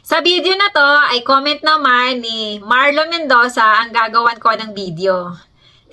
Sa video na to ay comment naman ni Marlon Mendoza ang gagawan ko ng video.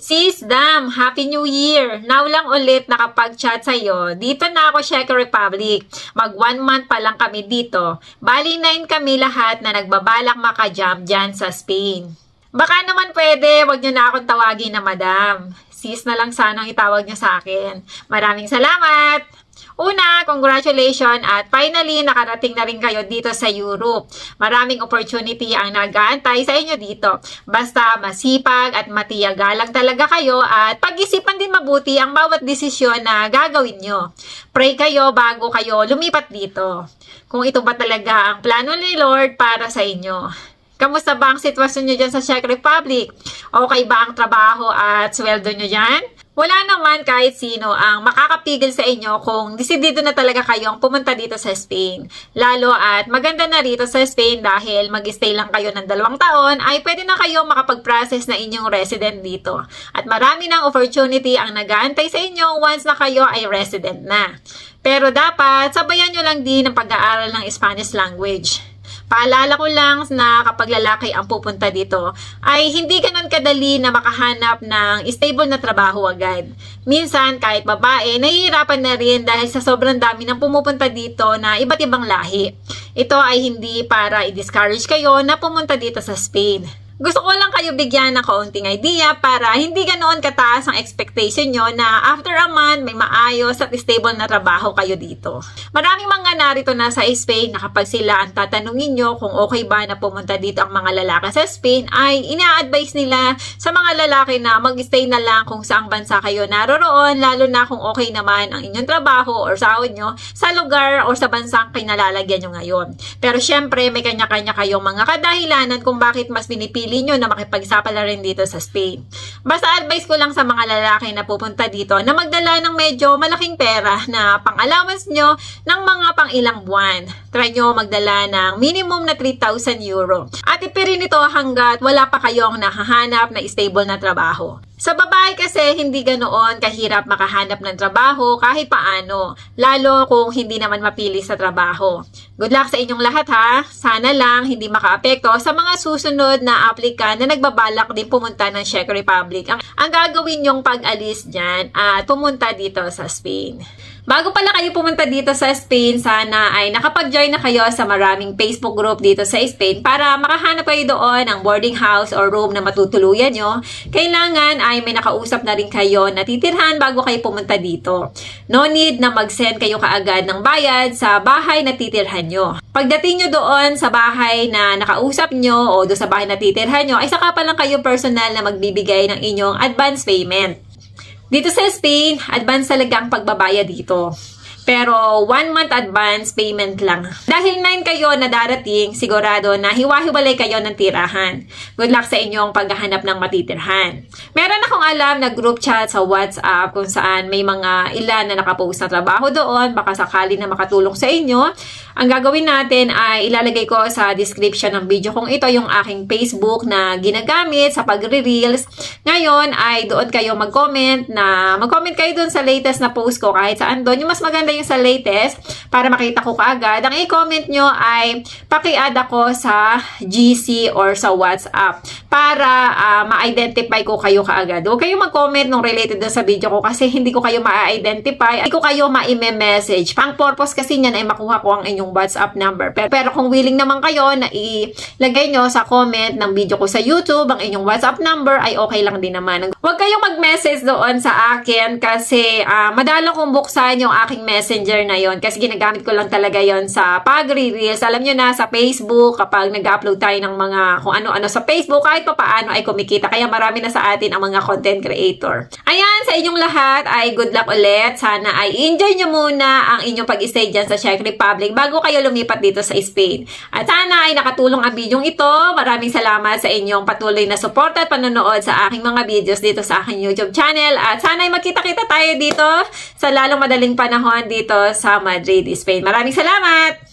Sis Dam, Happy New Year! Now lang ulit nakapag-chat sa'yo. Dito na ako, Czech Republic. Mag 1 month pa lang kami dito. Bali 9 kami lahat na nagbabalak maka-jump dyan sa Spain. Baka naman pwede, wag nyo na akong tawagin na madam. Sis na lang sana ang itawag nyo sa akin. Maraming salamat! Una, congratulations at finally nakarating na rin kayo dito sa Europe. Maraming opportunity ang nag-aantay sa inyo dito. Basta masipag at matiyaga lang talaga kayo at pag-isipan din mabuti ang bawat desisyon na gagawin nyo. Pray kayo bago kayo lumipat dito. Kung ito ba talaga ang plano ni Lord para sa inyo. Kamusta ba ang sitwasyon nyo dyan sa Czech Republic? Okay ba ang trabaho at sweldo nyo dyan? Wala naman kahit sino ang makakapigil sa inyo kung desidido na talaga kayong pumunta dito sa Spain. Lalo at maganda na rito sa Spain dahil mag-stay lang kayo ng 2 taon ay pwede na kayong makapag-process na inyong resident dito. At marami ng opportunity ang nag-aantay sa inyo once na kayo ay resident na. Pero dapat sabayan nyo lang din ang pag-aaral ng Spanish language. Paalala ko lang na kapag lalaki ang pupunta dito, ay hindi ganun kadali na makahanap ng stable na trabaho agad. Minsan, kahit babae, nahihirapan na rin dahil sa sobrang dami ng pumupunta dito na iba't ibang lahi. Ito ay hindi para i-discourage kayo na pumunta dito sa Spain. Gusto ko lang kayo bigyan ng kaunting idea para hindi ganoon kataas ang expectation nyo na after a month may maayos at stable na trabaho kayo dito. Maraming mga narito na sa Spain na kapag sila ang tatanungin nyo kung okay ba na pumunta dito ang mga lalaki sa Spain ay ina-advise nila sa mga lalaki na mag-stay na lang kung saang bansa kayo naroroon lalo na kung okay naman ang inyong trabaho or sahod nyo sa lugar o sa bansang kinalalagyan nyo ngayon. Pero syempre may kanya-kanya kayong mga kadahilanan kung bakit mas pinipili nyo na makipagsapala rin dito sa Spain. Basta advice ko lang sa mga lalaki na pupunta dito na magdala ng medyo malaking pera na pang-allowance nyo ng mga pang-ilang buwan. Try nyo magdala ng minimum na 3,000 euro. At ipirin ito hanggat wala pa kayong nahahanap na stable na trabaho. Sa babae kasi hindi ganoon kahirap makahanap ng trabaho kahit paano, lalo kung hindi naman mapili sa trabaho. Good luck sa inyong lahat ha. Sana lang hindi makaapekto sa mga susunod na applicant na nagbabalak din pumunta ng Czech Republic. Ang gagawin yung pag-alis dyan at pumunta dito sa Spain. Bago pala kayo pumunta dito sa Spain, sana ay nakapag-join na kayo sa maraming Facebook group dito sa Spain para makahanap kayo doon ng boarding house or room na matutuluyan nyo. Kailangan ay may nakausap na rin kayo na titirhan bago kayo pumunta dito. No need na mag-send kayo kaagad ng bayad sa bahay na titirhan nyo. Pagdating nyo doon sa bahay na nakausap nyo o doon sa bahay na titirhan nyo, ay saka pa lang kayo personal na magbibigay ng inyong advance payment. Dito sa Spain, advance talaga ang pagbabayad dito. Pero 1 month advance payment lang. Dahil 9 kayo na darating, sigurado na hiwa-hiwalay kayo ng tirahan. Good luck sa inyong paghahanap ng matitirhan. Meron akong alam na group chat sa WhatsApp kung saan may mga ilan na nakapost na trabaho doon. Baka sakali na makatulong sa inyo. Ang gagawin natin ay ilalagay ko sa description ng video kung ito yung aking Facebook na ginagamit sa pagre-reels. Ngayon ay doon kayo mag-comment kayo doon sa latest na post ko kahit saan doon. Yung mas maganda yung sa latest para makita ko kaagad. Ang i-comment nyo ay paki-add ako sa GC or sa WhatsApp para ma-identify ko kayo kaagad. Huwag kayo mag-comment nung related doon sa video ko kasi hindi ko kayo ma-identify. Hindi ko kayo ma-message. Pang purpose kasi niyan ay makuha ko ang inyong WhatsApp number. Pero kung willing naman kayo na ilagay nyo sa comment ng video ko sa YouTube ang inyong WhatsApp number ay okay lang din naman. Huwag kayong mag-message doon sa akin kasi madalang kong buksan yung aking messenger na yon kasi ginagamit ko lang talaga yon sa pagre-reels. Alam nyo na sa Facebook kapag nag-upload tayo ng mga kung ano-ano sa Facebook kahit pa paano ay kumikita. Kaya marami na sa atin ang mga content creator. Ayan, sa inyong lahat ay good luck ulit. Sana ay enjoy nyo muna ang inyong pag-stay dyan sa Czech Republic bago kayo lumipat dito sa Spain. At sana ay nakatulong ang video ito. Maraming salamat sa inyong patuloy na support at panonood sa aking mga videos dito sa aking YouTube channel. At sana ay magkita-kita tayo dito sa lalong madaling panahon dito sa Madrid, Spain. Maraming salamat!